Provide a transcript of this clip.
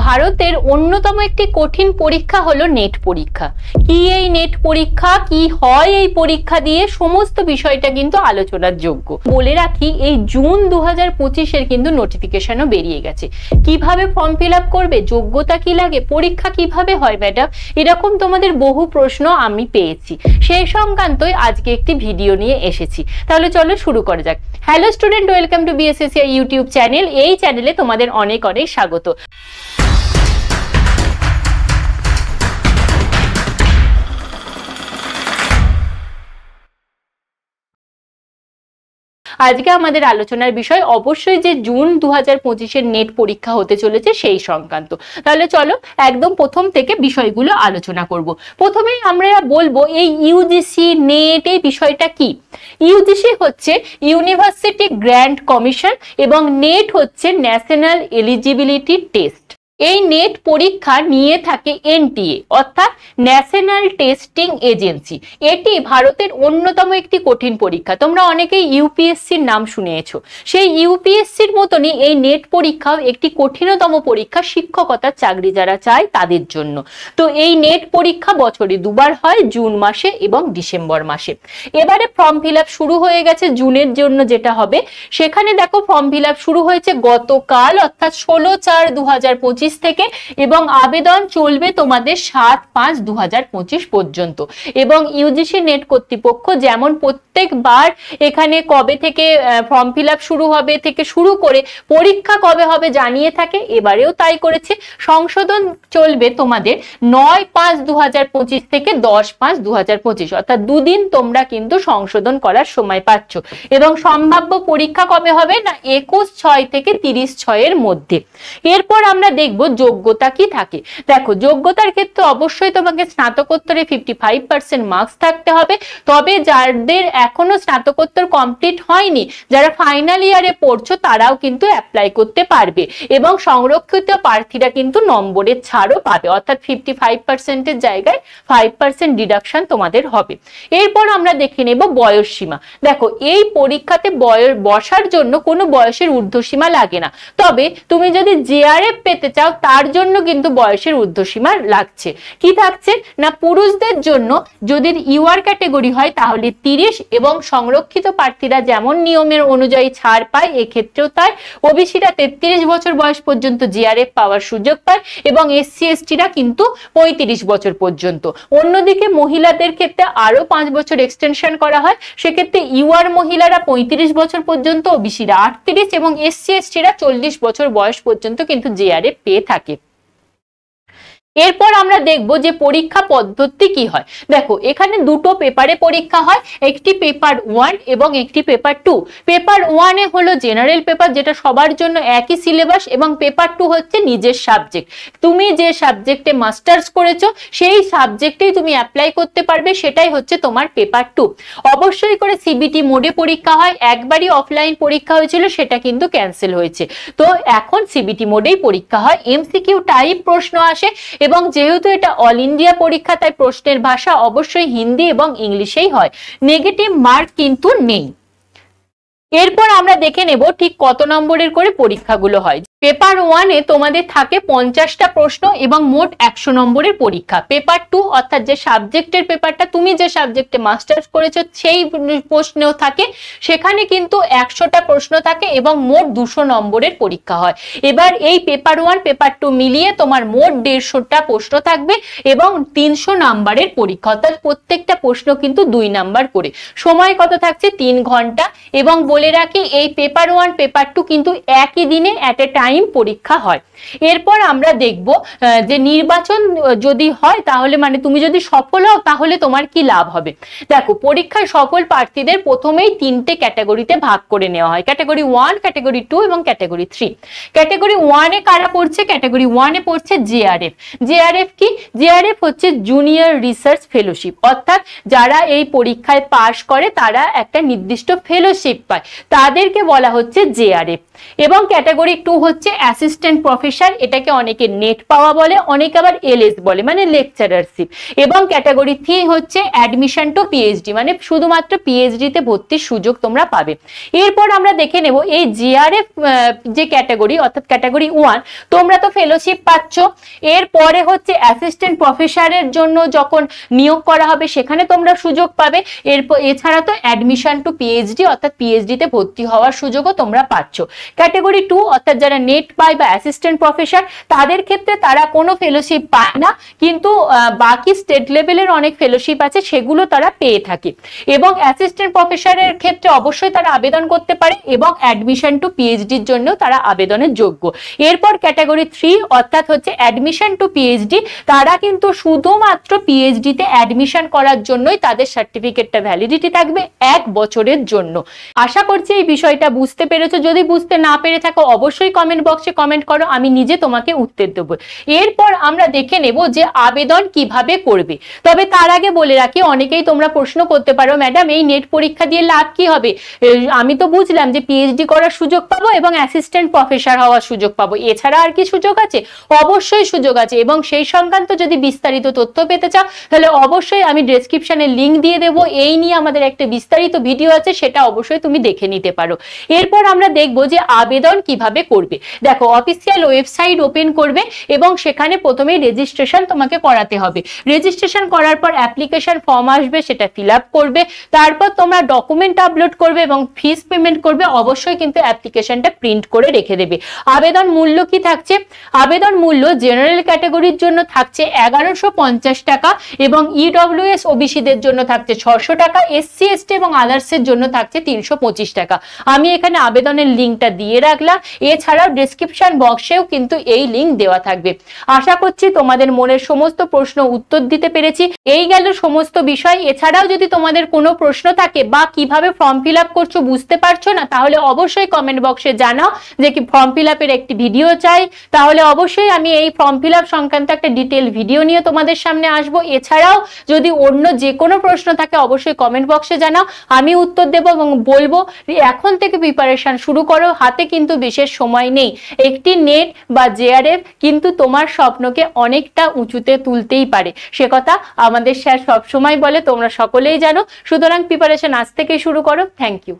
ভারতের অন্যতম একটি কঠিন পরীক্ষা হলো নেট পরীক্ষা। কি এই নেট পরীক্ষা, কি হয় এই পরীক্ষা দিয়ে, সমস্ত বিষয়টা কিন্তু আলোচনার যোগ্য। বলে রাখি, এই জুন 2025-এর কিন্তু নোটিফিকেশনও বেরিয়ে গেছে। কিভাবে ফর্ম ফিল আপ করবে, যোগ্যতা কি লাগে, পরীক্ষা কিভাবে হয় ম্যাডাম, এরকম তোমাদের বহু প্রশ্ন আমি পেয়েছি। সেই সংক্রান্তই আজকে একটি ভিডিও নিয়ে এসেছি। তাহলে চলো শুরু করা যাক। Hello student, welcome to BSSCI YouTube channel. এই চ্যানেলে তোমাদের অনেক অনেক স্বাগত। আজকে আমাদের আলোচনার বিষয় অবশ্যই যে জুন 2025-এর নেট পরীক্ষা হতে চলেছে সেই সংক্রান্ত। তাহলে চলো একদম প্রথম থেকে বিষয়গুলো আলোচনা করব। প্রথমেই আমরা বলবো এই ইউজিসি নেট এই বিষয়টা কি। ইউজিসি হচ্ছে ইউনিভার্সিটি গ্র্যান্ট কমিশন এবং নেট হচ্ছে ন্যাশনাল এলিজিবিলিটি টেস্ট। এই নেট পরীক্ষা নিয়ে থাকে এনটিএ অর্থাৎ ন্যাশনাল টেস্টিং এজেন্সি। এটি ভারতের অন্যতম একটি কঠিন পরীক্ষা। তোমরা অনেকেই ইউপিএসসির নাম শুনেছো। সেই ইউপিএসসির মতনই এই নেট পরীক্ষাও একটি কঠিনতম পরীক্ষা, শিক্ষকতার চাকরি যারা চায় তাদের জন্য। তো এই নেট পরীক্ষা বছরে দুবার হয়, জুন মাসে এবং ডিসেম্বর মাসে। এবারে ফর্ম ফিল আপ শুরু হয়ে গেছে জুনের জন্য যেটা হবে। সেখানে দেখো ফর্ম ফিল আপ শুরু হয়েছে গতকাল অর্থাৎ 16/4/2025 থেকে এবং আবেদন চলবে তোমাদের 7/5/2025 পর্যন্ত। এবং ইউজিসি নেট কর্তৃপক্ষ যেমন প্রত্যেকবার এখানে কবে থেকে ফর্ম ফিল আপ শুরু হবে থেকে শুরু করে পরীক্ষা কবে হবে জানিয়ে থাকে, এবারেও তাই করেছে। সংশোধন চলবে তোমাদের 9/5/2025 থেকে 10/5/2025, অর্থাৎ দুদিন তোমরা কিন্তু সংশোধন করার সময় পাচ্ছ। এবং সম্ভাব্য পরীক্ষা কবে হবে না 21/6 থেকে 30/6-এর মধ্যে। এরপর আমরা দেখব যোগ্যতা কি থাকে। দেখো, যোগ্যতার ক্ষেত্রে অবশ্যই তোমাকে স্নাতকোত্তরে 55% মার্কস থাকতে হবে। তবে যাদের এখনো স্নাতকোত্তর কমপ্লিট হয়নি, যারা ফাইনাল ইয়ারে পড়ছো, তারাও কিন্তু অ্যাপ্লাই করতে পারবে এবং সংরক্ষিত প্রার্থীরা কিন্তু নম্বরের ছাড়ও পাবে, অর্থাৎ 55%-এর জায়গায় 5% ডিডাকশন তোমাদের হবে। এরপর আমরা দেখে নেব বয়স সীমা। দেখো, এই পরীক্ষাতে বসার জন্য কোনো বয়সের ঊর্ধ্বসীমা লাগে না। তবে তুমি যদি জেআরএফ পেতে চাও তার জন্য কিন্তু বয়সের ঊর্ধ্বসীমা লাগছে। কি থাকছে না, পুরুষদের জন্য যদি ইউআর ক্যাটাগরি হয় তাহলে 30 এবং সংরক্ষিত প্রার্থীরা যেমন নিয়মের অনুযায়ী ছাড় পায় এক্ষেত্রেও তাই। ওবিসিরা 33 বছর বয়স পর্যন্ত জিআরএফ পাওয়ার সুযোগ পায় এবং এসসি এসটিরা কিন্তু 35 বছর পর্যন্ত। অন্যদিকে মহিলাদের ক্ষেত্রে আরো 5 বছর এক্সটেনশন করা হয়। সেক্ষেত্রে ইউআর মহিলারা 35 বছর পর্যন্ত, ওবিসিরা 38 এবং এসসি এসটিরা 40 বছর বয়স পর্যন্ত কিন্তু জিআরএফ পেয়ে থাকে। এরপর আমরা দেখব যে পরীক্ষা পদ্ধতি কি হয়। দেখো, এখানে দুটো পেপারে পরীক্ষা হয়, একটি পেপার 1 এবং একটি পেপার 2। পেপার 1-এ হলো জেনারেল পেপার, যেটা সবার জন্য একই সিলেবাস, এবং পেপার 2 হচ্ছে নিজের সাবজেক্ট। তুমি যে সাবজেক্টে মাস্টার্স করেছো সেই সাবজেক্টেই তুমি অ্যাপ্লাই করতে পারবে, সেটাই হচ্ছে তোমার পেপার 2। অবশ্যই করে সিবিটি মোডে পরীক্ষা হয়। একবারই অফলাইন পরীক্ষা হয়েছিল, সেটা কিন্তু ক্যান্সেল হয়েছে। তো এখন সিবিটি মোডেই পরীক্ষা হয়। এমসিকিউ টাইপ প্রশ্ন আসে এবং যেহেতু এটা অল ইন্ডিয়া পরীক্ষা তাই প্রশ্নের ভাষা অবশ্যই হিন্দি এবং ইংলিশেই হয়। নেগেটিভ মার্ক কিন্তু নেই। এরপর আমরা দেখে নেব ঠিক কত নম্বরের করে পরীক্ষাগুলো হয়। পেপার 1-এ তোমাদের থাকে 50টা প্রশ্ন এবং মোট 100 নম্বরের পরীক্ষা। পেপার 2 অর্থাৎ যে সাবজেক্টের পেপারটা, তুমি যে সাবজেক্টে মাস্টার্স করেছো সেই প্রশ্নেও থাকে, সেখানে কিন্তু 100টা প্রশ্ন থাকে এবং মোট 200 নম্বরের পরীক্ষা হয়। এবার এই পেপার 1 পেপার 2 মিলিয়ে তোমার মোট 150টা প্রশ্ন থাকবে এবং 300 নাম্বারের পরীক্ষা, অর্থাৎ প্রত্যেকটা প্রশ্ন কিন্তু 2 নাম্বার করে। সময় কত থাকছে 3 ঘন্টা। এবং বলে রাখি, এই পেপার 1 পেপার 2 কিন্তু একই দিনে অ্যাট এ টাইম পরীক্ষা হয়। এরপর আমরা দেখব যে নির্বাচন যদি হয় তাহলে মানে তুমি যদি সফল হও তাহলে তোমার কি লাভ হবে। দেখো, পরীক্ষায় সফল প্রার্থীদের প্রথমেই 3টে ক্যাটাগরিতে ভাগ করে নেওয়া হয়, ক্যাটাগরি 1, ক্যাটাগরি 2 এবং ক্যাটাগরি 3। ক্যাটাগরি 1-এ কারা পড়ছে, ক্যাটাগরি 1-এ পড়ছে জেআরএফ। জেআরএফ কি? জেআরএফ হচ্ছে জুনিয়র রিসার্চ ফেলোশিপ, অর্থাৎ যারা এই পরীক্ষায় পাশ করে তারা একটা নির্দিষ্ট ফেলোশিপ পায়, তাদেরকে বলা হচ্ছে জেআরএফ। এবং ক্যাটাগরি 2 হচ্ছে হচ্ছে অ্যাসিস্ট্যান্ট প্রফেসর, এটাকে অনেকে নেট পাওয়া বলে, অনেকে আবার এলএস বলে, মানে লেকচারারশিপ। এবং ক্যাটাগরি 3 হচ্ছে অ্যাডমিশন টু পিএইচডি, মানে শুধুমাত্র পিএইচডি তে ভর্তির সুযোগ তোমরা পাবে। এরপর আমরা দেখে নেব এই জিআরএফ যে ক্যাটাগরি, অর্থাৎ ক্যাটাগরি 1, তোমরা তো ফেলোশিপ পাচ্ছ। এরপরে হচ্ছে অ্যাসিস্ট্যান্ট প্রফেসরের জন্য যখন নিয়োগ করা হবে সেখানে তোমরা সুযোগ পাবে। এরপর এছাড়া তো অ্যাডমিশন টু পিএইচডি, অর্থাৎ পিএইচডি তে ভর্তি হওয়ার সুযোগও তোমরা পাচ্ছ। ক্যাটাগরি 2 অর্থাৎ যারা নেট পায় বা অ্যাসিস্ট্যান্ট প্রফেসর, তাদের ক্ষেত্রে তারা কোনো ফেলোশিপ পায় না, কিন্তু বাকি স্টেট লেভেলের অনেক ফেলোশিপ আছে, সেগুলো তারা পেয়ে থাকে। এবং অ্যাসিস্ট্যান্ট প্রফেসরের ক্ষেত্রে অবশ্যই তারা আবেদন করতে পারে এবং অ্যাডমিশন টু পিএইচডির জন্য তারা আবেদনের যোগ্য। এরপর ক্যাটাগরি 3 অর্থাৎ হচ্ছে অ্যাডমিশন টু পিএইচডি, তারা কিন্তু শুধুমাত্র পিএইচডি তে অ্যাডমিশন করার জন্যই তাদের সার্টিফিকেটটা ভ্যালিডিটি থাকবে 1 বছরের জন্য। আশা করছি এই বিষয়টা বুঝতে পেরেছো। যদি বুঝতে না পেরে থাকো অবশ্যই কমেন্ট বক্সে কমেন্ট করো, আমি নিজে তোমাকে উত্তর দেবো। এরপর আমরা দেখে নেব যে আবেদন কিভাবে করবে। তবে তার আগে বলে রাখি, অনেকেই তোমরা প্রশ্ন করতে পারো, ম্যাডাম এই নেট পরীক্ষা দিয়ে লাভ কি হবে? আমি তো বুঝলাম যে পিএইচডি করার সুযোগ পাবো এবং অ্যাসিস্ট্যান্ট প্রফেসর হওয়ার সুযোগ পাবো, এছাড়া আর কি সুযোগ আছে? অবশ্যই সুযোগ আছে, এবং সেই সংক্রান্ত যদি বিস্তারিত তথ্য পেতে চাও তাহলে অবশ্যই আমি ডেসক্রিপশনে লিংক দিয়ে দেবো। এই নিয়ে আমাদের একটা বিস্তারিত ভিডিও আছে, সেটা অবশ্যই তুমি দেখে নিতে পারো। এরপর আমরা দেখবো যে আবেদন কিভাবে করবে। দেখো, অফিসিয়াল ওয়েবসাইট ওপেন করবে এবং সেখানে প্রথমেই রেজিস্ট্রেশন তোমাকে করাতে হবে। রেজিস্ট্রেশন করার পর অ্যাপ্লিকেশন ফর্ম আসবে, সেটা ফিল আপ করবে। তারপর তোমরা ডকুমেন্ট আপলোড করবে এবং ফিস পেমেন্ট করবে। অবশ্যই কিন্তু অ্যাপ্লিকেশনটা প্রিন্ট করে রেখে দেবে। আবেদন মূল্য কি থাকছে? আবেদন মূল্য জেনারেল ক্যাটাগরির জন্য থাকছে 1150 টাকা এবং ইডব্লিউএস ওবিসিদের জন্য থাকছে 600 টাকা, এসসি এসটি এবং আদার্সের জন্য থাকছে 325 টাকা। আমি এখানে আবেদনের লিঙ্কটা দিয়ে রাখলাম, এছাড়াও ডেসক্রিপশন বক্সেও কিন্তু এই লিঙ্ক দেওয়া থাকবে। আশা করছি তোমাদের মনের সমস্ত প্রশ্ন উত্তর দিতে পেরেছি। এই গেল সমস্ত বিষয়। এছাড়াও যদি তোমাদের কোনো প্রশ্ন থাকে বা কিভাবে ফর্ম ফিল আপ করছো বুঝতে পারছো না, তাহলে অবশ্যই কমেন্ট বক্সে জানাও যে কি ফর্ম ফিল আপের একটি ভিডিও চাই। তাহলে অবশ্যই আমি এই ফর্ম ফিল আপ সংক্রান্ত একটা ডিটেল ভিডিও নিয়ে তোমাদের সামনে আসবো। এছাড়াও যদি অন্য যে কোনো প্রশ্ন থাকে অবশ্যই কমেন্ট বক্সে জানাও, আমি উত্তর দেবো এবং বলবো এখন থেকে প্রিপারেশন শুরু করো। হাতে কিন্তু বিশেষ সময় নেই। একটি নেট বা জেআরএফ কিন্তু তোমার স্বপ্নকে অনেকটা উঁচুতে তুলতেই পারে, সে কথা আমাদের স্যার সবসময় বলে, তোমরা সকলেই জানো। সুতরাং প্রিপারেশন আজ থেকেই শুরু করো। Thank you.